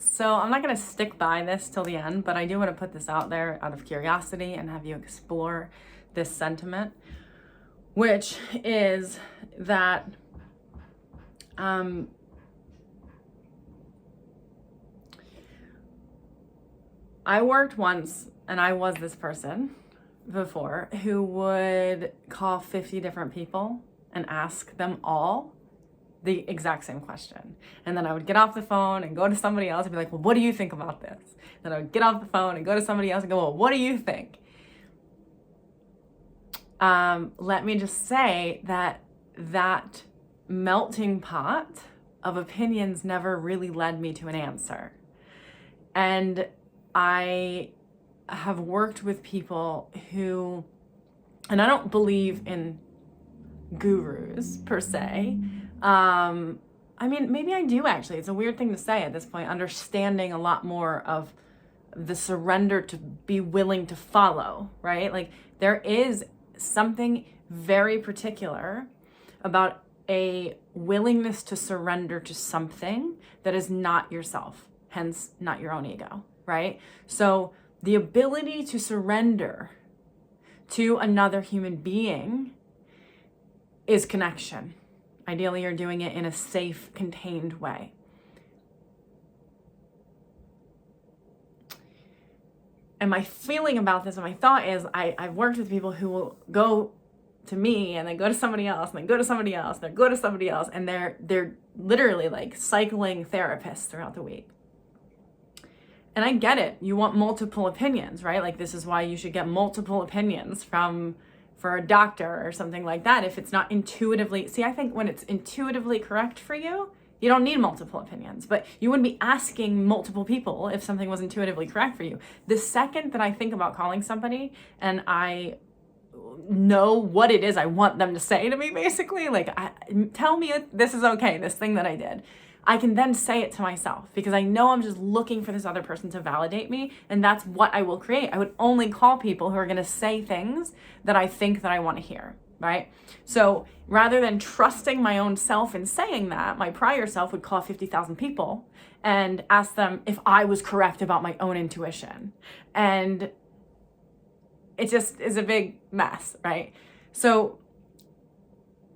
So I'm not going to stick by this till the end, but I do want to put this out there out of curiosity and have you explore this sentiment, which is that I worked once, and I was this person before, who would call 50 different people and ask them all the exact same question. And then I would get off the phone and go to somebody else and be like, well, what do you think about this? Then I would get off the phone and go to somebody else and go, well, what do you think? Let me just say that melting pot of opinions never really led me to an answer. And I have worked with people who, and I don't believe in gurus per se. I mean, maybe I do actually. It's a weird thing to say at this point, understanding a lot more of the surrender to be willing to follow, right? Like there is something very particular about a willingness to surrender to something that is not yourself, hence not your own ego, right? So the ability to surrender to another human being is connection. Ideally, you're doing it in a safe, contained way. And my feeling about this and my thought is I've worked with people who will go to me and then go to somebody else and then go to somebody else and then go to somebody else, and they're literally like cycling therapists throughout the week. And I get it. You want multiple opinions, right? Like this is why you should get multiple opinions for a doctor or something like that. If it's not intuitively, see, I think when it's intuitively correct for you, you don't need multiple opinions, but you wouldn't be asking multiple people if something was intuitively correct for you. The second that I think about calling somebody and I know what it is I want them to say to me, basically, like, tell me this is okay, this thing that I did, I can then say it to myself because I know I'm just looking for this other person to validate me, and that's what I will create. I would only call people who are going to say things that I think that I want to hear, right? So rather than trusting my own self in saying that, my prior self would call 50,000 people and ask them if I was correct about my own intuition. And it just is a big mess, right? So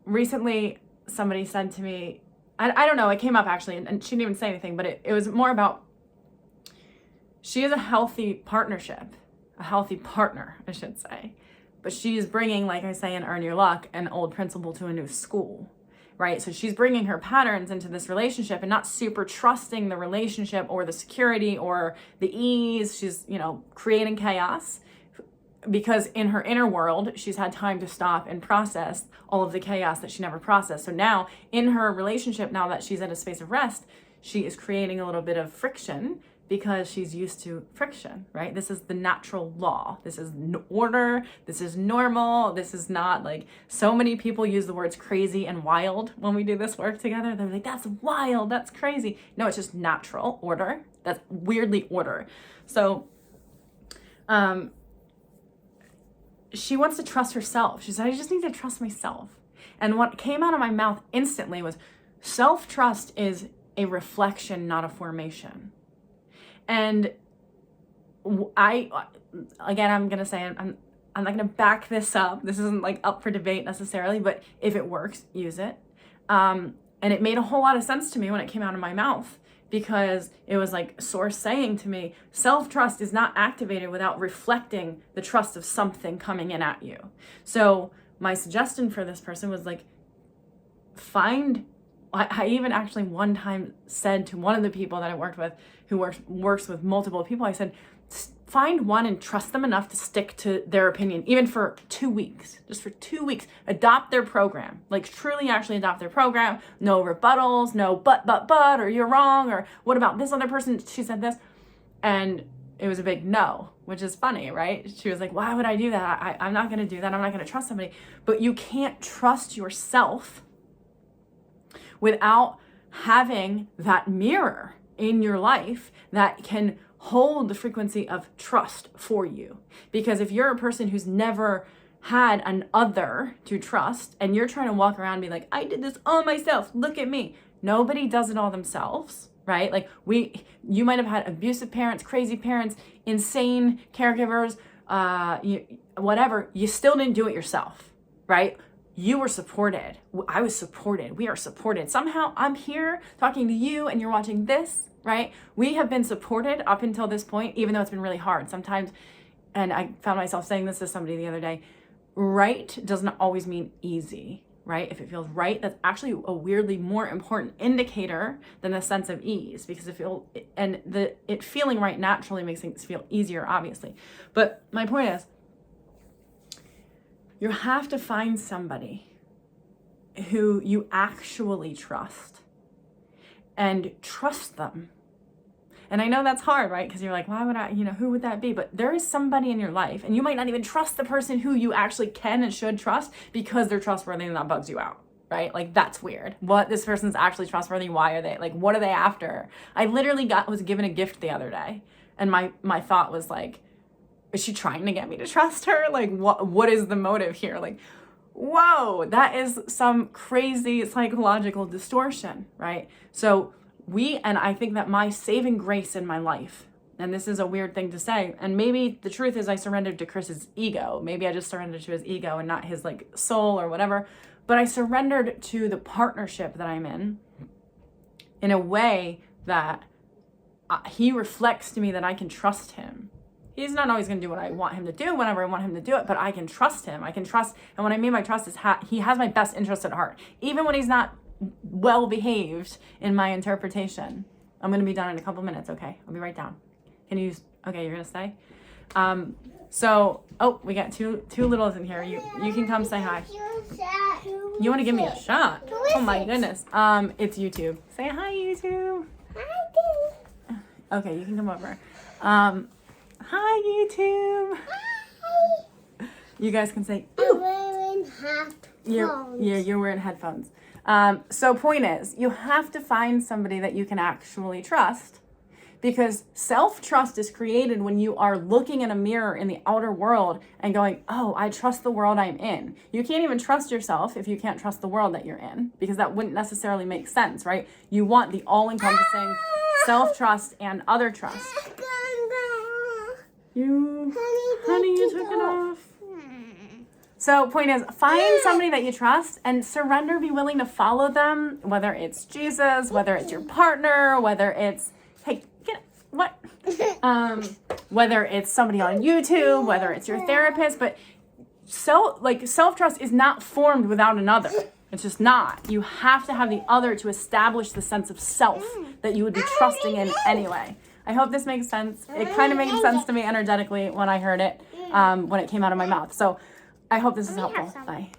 recently somebody said to me, I don't know, it came up actually, and she didn't even say anything, but it was more about, she is a healthy partnership, a healthy partner, I should say. But she's bringing, like I say in Earn Your Luck, an old principal to a new school, right? So she's bringing her patterns into this relationship and not super trusting the relationship or the security or the ease. She's, creating chaos because in her inner world, she's had time to stop and process all of the chaos that she never processed. So now in her relationship, now that she's at a space of rest, she is creating a little bit of friction because she's used to friction, right? This is the natural law. This is order. This is normal. This is not like, so many people use the words crazy and wild when we do this work together. They're like, that's wild, that's crazy. No, it's just natural order. That's weirdly order. So, she wants to trust herself. She said, I just need to trust myself. And what came out of my mouth instantly was, self-trust is a reflection, not a formation. And I'm going to say, I'm not going to back this up. This isn't like up for debate necessarily, but if it works, use it. And it made a whole lot of sense to me when it came out of my mouth, because it was like source saying to me, self-trust is not activated without reflecting the trust of something coming in at you. So my suggestion for this person was like, I even actually one time said to one of the people that I worked with who works with multiple people, I said, find one and trust them enough to stick to their opinion, even for 2 weeks, just for 2 weeks, adopt their program, like truly actually adopt their program. No rebuttals, no but, or you're wrong, or what about this other person? She said this. And it was a big no, which is funny, right? She was like, why would I do that? I'm not going to do that. I'm not going to trust somebody. But you can't trust yourself without having that mirror in your life that can hold the frequency of trust for you. Because if you're a person who's never had an other to trust and you're trying to walk around and be like, I did this all myself, look at me. Nobody does it all themselves, right? Like you might have had abusive parents, crazy parents, insane caregivers, whatever. You still didn't do it yourself, right? You were supported. I was supported. We are supported. Somehow I'm here talking to you and you're watching this, right? We have been supported up until this point, even though it's been really hard. Sometimes, and I found myself saying this to somebody the other day, right doesn't always mean easy, right? If it feels right, that's actually a weirdly more important indicator than the sense of ease, because it feeling right naturally makes things feel easier, obviously. But my point is, you have to find somebody who you actually trust and trust them. And I know that's hard, right? Because you're like, why would I, who would that be? But there is somebody in your life, and you might not even trust the person who you actually can and should trust because they're trustworthy, and that bugs you out, right? Like, that's weird. What, this person's actually trustworthy? Why are they, like, what are they after? I literally was given a gift the other day, and my thought was like, is she trying to get me to trust her? Like, what is the motive here? Like, whoa, that is some crazy psychological distortion, right? So and I think that my saving grace in my life, and this is a weird thing to say, and maybe the truth is I surrendered to Chris's ego. Maybe I just surrendered to his ego and not his like soul or whatever, but I surrendered to the partnership that I'm in a way that he reflects to me that I can trust him. He's not always going to do what I want him to do whenever I want him to do it, but I can trust him. I can trust, and what I mean by trust is he has my best interest at heart, even when he's not well behaved in my interpretation. I'm going to be done in a couple minutes, okay? I'll be right down. Okay, you're going to stay? We got two littles in here. You can come say hi. You want to give me a shot? Oh my goodness. It's YouTube. Say hi, YouTube. Hi. Okay, you can come over. Hi, YouTube. Hi. You guys can say, ooh. I'm wearing headphones. You're wearing headphones. So point is, you have to find somebody that you can actually trust, because self-trust is created when you are looking in a mirror in the outer world and going, oh, I trust the world I'm in. You can't even trust yourself if you can't trust the world that you're in, because that wouldn't necessarily make sense, right? You want the all-encompassing self-trust and other trust. Honey, you took it off. So point is, find somebody that you trust and surrender, be willing to follow them, whether it's Jesus, whether it's your partner, whether it's, whether it's somebody on YouTube, whether it's your therapist, but self-trust is not formed without another. It's just not. You have to have the other to establish the sense of self that you would be trusting in anyway. I hope this makes sense. It kind of made sense to me energetically when I heard it, when it came out of my mouth. So I hope this is helpful. Bye.